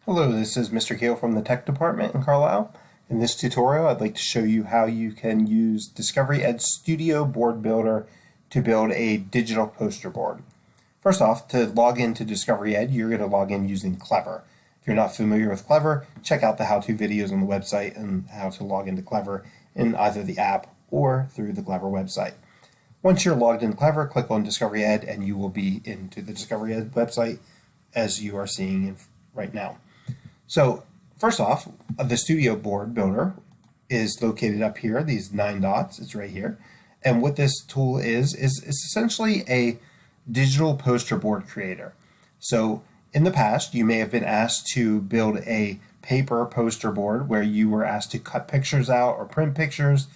Hello, this is Mr. Kale from the Tech Department in Carlisle. In this tutorial, I'd like to show you how you can use Discovery Ed Studio Board Builder to build a digital poster board. First off, to log into Discovery Ed, you're going to log in using Clever. If you're not familiar with Clever, check out the how-to videos on the website and how to log into Clever in either the app or through the Clever website. Once you're logged in Clever, click on Discovery Ed and you will be into the Discovery Ed website as you are seeing right now. So first off, the Studio Board Builder is located up here, these 9 dots, it's right here. And what this tool is essentially a digital poster board creator. So in the past, you may have been asked to build a paper poster board where you were asked to cut pictures out or print pictures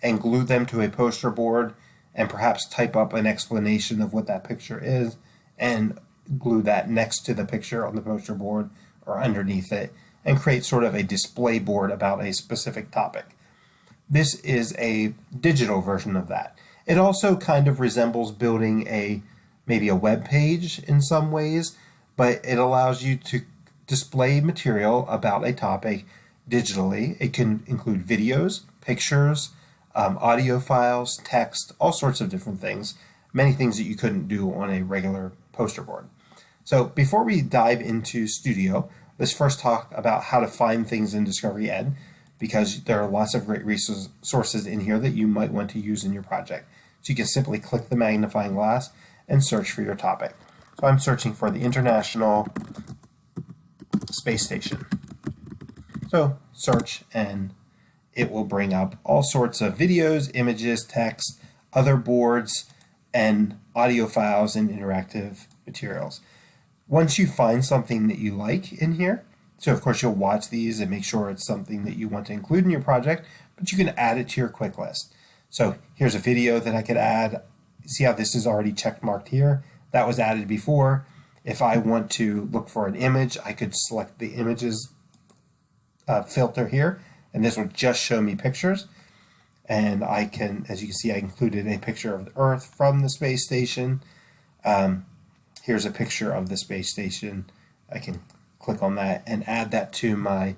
and glue them to a poster board and perhaps type up an explanation of what that picture is and glue that next to the picture on the poster board or underneath it and create sort of a display board about a specific topic. This is a digital version of that. It also kind of resembles building maybe a web page in some ways, but it allows you to display material about a topic digitally. It can include videos, pictures, audio files, text, all sorts of different things, many things that you couldn't do on a regular poster board. So before we dive into Studio, let's first talk about how to find things in Discovery Ed, because there are lots of great resources in here that you might want to use in your project. So you can simply click the magnifying glass and search for your topic. So I'm searching for the International Space Station. So search and it will bring up all sorts of videos, images, text, other boards, and audio files and interactive materials. Once you find something that you like in here, so of course you'll watch these and make sure it's something that you want to include in your project, but you can add it to your quick list. So here's a video that I could add. See how this is already check marked here? That was added before. If I want to look for an image, I could select the images filter here, and this will just show me pictures. And I can, as you can see, I included a picture of the Earth from the space station. Here's a picture of the space station. I can click on that and add that to my,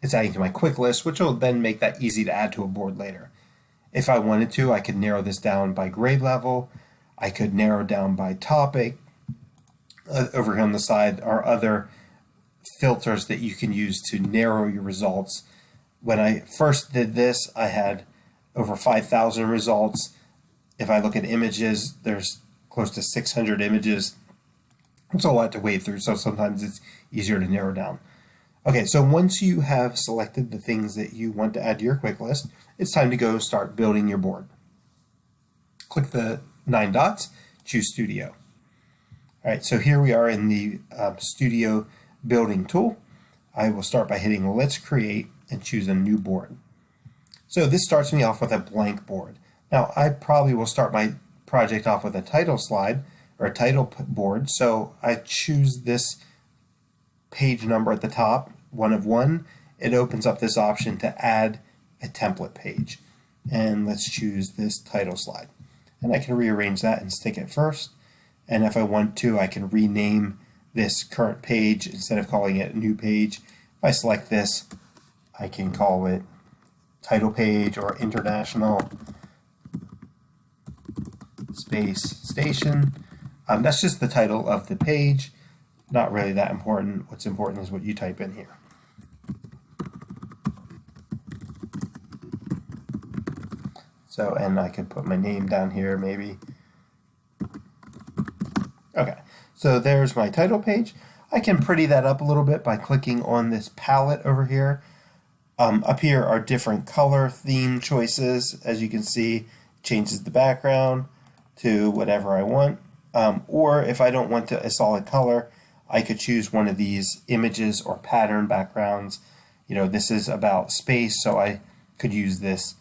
it's adding to my quick list, which will then make that easy to add to a board later. If I wanted to, I could narrow this down by grade level. I could narrow down by topic. Over here on the side are other filters that you can use to narrow your results. When I first did this, I had over 5,000 results. If I look at images, there's close to 600 images. It's a lot to wade through, so sometimes it's easier to narrow down. Okay, so once you have selected the things that you want to add to your quick list, it's time to go start building your board. Click the 9 dots, choose Studio. All right, so here we are in the Studio building tool. I will start by hitting Let's Create and choose a new board. So this starts me off with a blank board. Now I probably will start my project off with a title slide or a title board, so I choose this page number at the top, 1 of 1. It opens up this option to add a template page, and let's choose this title slide, and I can rearrange that and stick it first. And if I want to, I can rename this current page instead of calling it a new page. If I select this, I can call it title page or International Space Station. That's just the title of the page. Not really that important. What's important is what you type in here. So, and I could put my name down here maybe. Okay, so there's my title page. I can pretty that up a little bit by clicking on this palette over here. Up here are different color theme choices. As you can see, changes the background to whatever I want. Or if I don't want a solid color, I could choose one of these images or pattern backgrounds. You know, this is about space, so I could use this.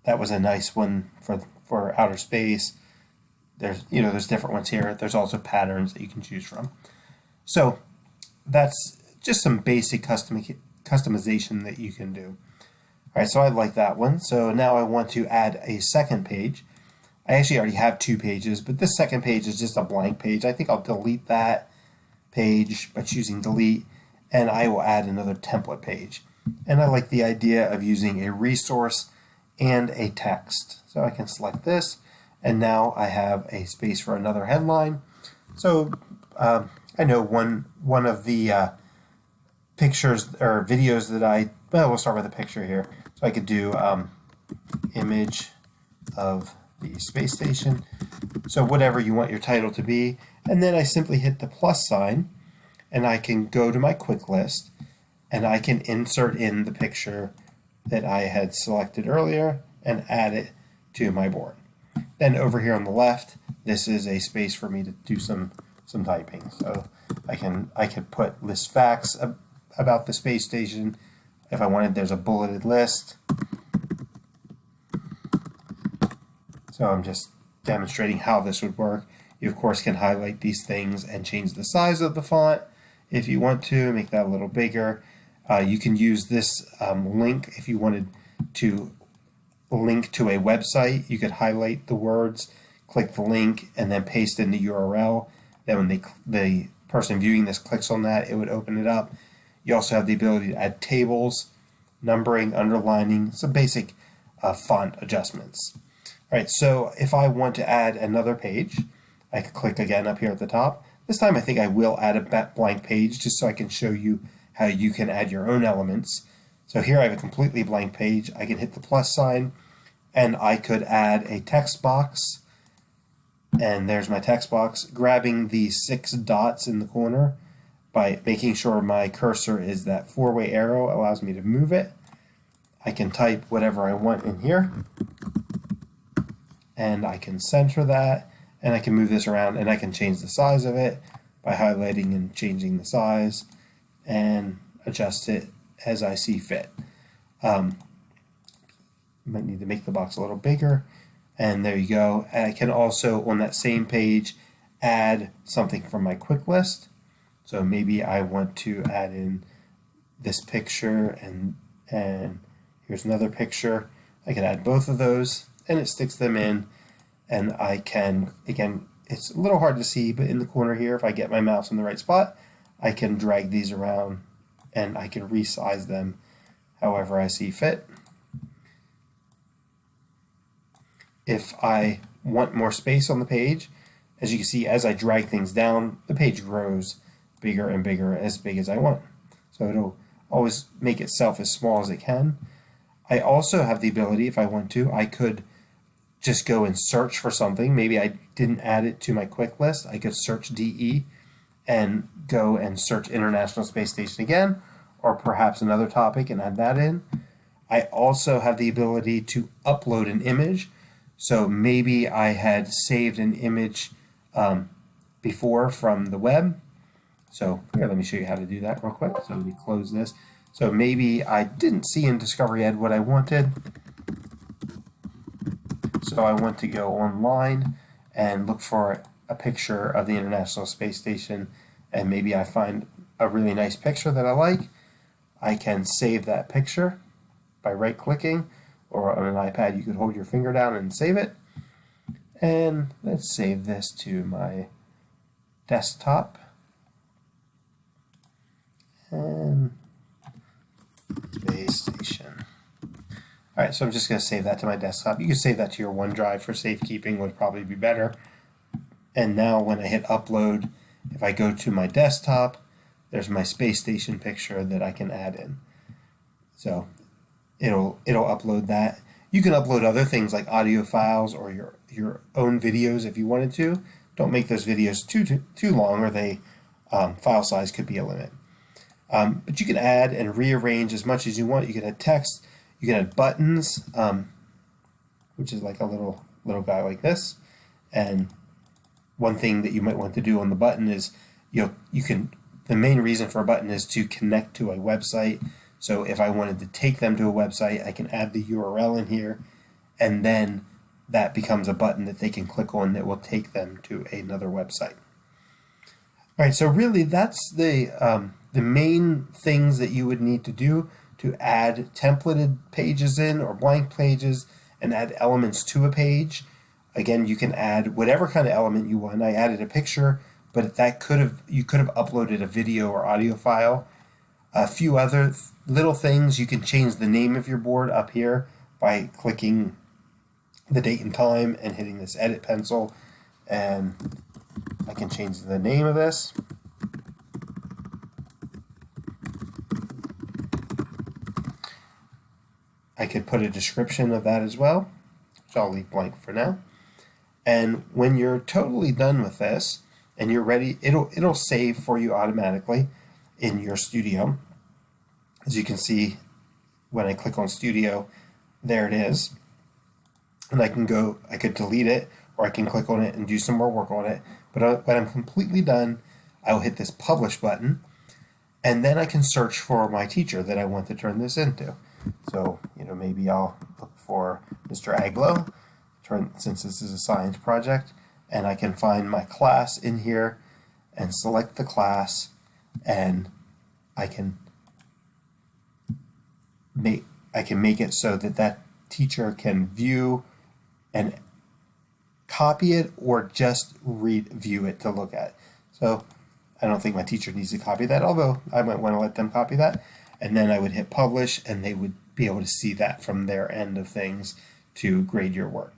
That was a nice one for outer space. There's different ones here. There's also patterns that you can choose from. So that's just some basic customization that you can do. All right, so I like that one. So now I want to add a second page. I actually already have 2 pages, but this second page is just a blank page. I think I'll delete that page by choosing delete, and I will add another template page. And I like the idea of using a resource and a text. So I can select this, and now I have a space for another headline. So I know one of the pictures or videos that we'll start with a picture here. So I could do image of the space station. So whatever you want your title to be, and then I simply hit the plus sign, and I can go to my quick list, and I can insert in the picture that I had selected earlier and add it to my board. Then over here on the left, this is a space for me to do some typing. So I could put list facts about the space station. If I wanted, there's a bulleted list. So I'm just demonstrating how this would work. You of course can highlight these things and change the size of the font if you want to, make that a little bigger. You can use this link if you wanted to link to a website. You could highlight the words, click the link, and then paste in the URL. Then when the person viewing this clicks on that, it would open it up. You also have the ability to add tables, numbering, underlining, some basic font adjustments. All right, so if I want to add another page, I can click again up here at the top. This time I think I will add a blank page just so I can show you how you can add your own elements. So here I have a completely blank page. I can hit the plus sign, and I could add a text box. And there's my text box. Grabbing the 6 dots in the corner by making sure my cursor is that 4-way arrow allows me to move it. I can type whatever I want in here, and I can center that, and I can move this around, and I can change the size of it by highlighting and changing the size and adjust it as I see fit. Might need to make the box a little bigger, and there you go. And I can also, on that same page, add something from my quick list. So maybe I want to add in this picture, and here's another picture. I can add both of those, and it sticks them in, and I can, again, it's a little hard to see, but in the corner here, if I get my mouse in the right spot, I can drag these around, and I can resize them however I see fit. If I want more space on the page, as you can see, as I drag things down, the page grows bigger and bigger, as big as I want. So it'll always make itself as small as it can. I also have the ability, if I want to, I could just go and search for something. Maybe I didn't add it to my quick list. I could search DE and go and search International Space Station again, or perhaps another topic and add that in. I also have the ability to upload an image. So maybe I had saved an image before from the web. So here, let me show you how to do that real quick. So let me close this. So maybe I didn't see in Discovery Ed what I wanted. So I want to go online and look for a picture of the International Space Station, and maybe I find a really nice picture that I like. I can save that picture by right-clicking, or on an iPad you could hold your finger down and save it. And let's save this to my desktop. And space station. All right, so I'm just going to save that to my desktop. You can save that to your OneDrive for safekeeping, would probably be better. And now when I hit upload, if I go to my desktop, there's my space station picture that I can add in. So it'll upload that. You can upload other things like audio files or your own videos if you wanted to. Don't make those videos too long, or they file size could be a limit. But you can add and rearrange as much as you want. You can add text. You can add buttons, which is like a little guy like this. And one thing that you might want to do on the button is the main reason for a button is to connect to a website. So if I wanted to take them to a website, I can add the URL in here, and then that becomes a button that they can click on that will take them to another website. All right, so really that's the main things that you would need to do to add templated pages in or blank pages and add elements to a page. Again, you can add whatever kind of element you want. I added a picture, but you could have uploaded a video or audio file. A few other little things: you can change the name of your board up here by clicking the date and time and hitting this edit pencil, and I can change the name of this. I could put a description of that as well, which I'll leave blank for now. And when you're totally done with this and you're ready, it'll save for you automatically in your studio. As you can see, when I click on Studio, there it is. And I could delete it, or I can click on it and do some more work on it. But when I'm completely done, I'll hit this Publish button, and then I can search for my teacher that I want to turn this into. So, maybe I'll look for Mr. Aglow, since this is a science project, and I can find my class in here and select the class, and I can make it so that teacher can view and copy it, or just view it to look at. So I don't think my teacher needs to copy that, although I might want to let them copy that. And then I would hit publish, and they would be able to see that from their end of things to grade your work.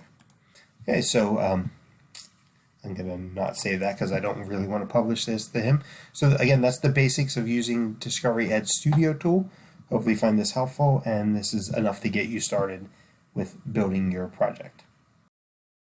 Okay, so I'm going to not save that because I don't really want to publish this to him. So again, that's the basics of using Discovery Ed Studio tool. Hopefully you find this helpful, and this is enough to get you started with building your project.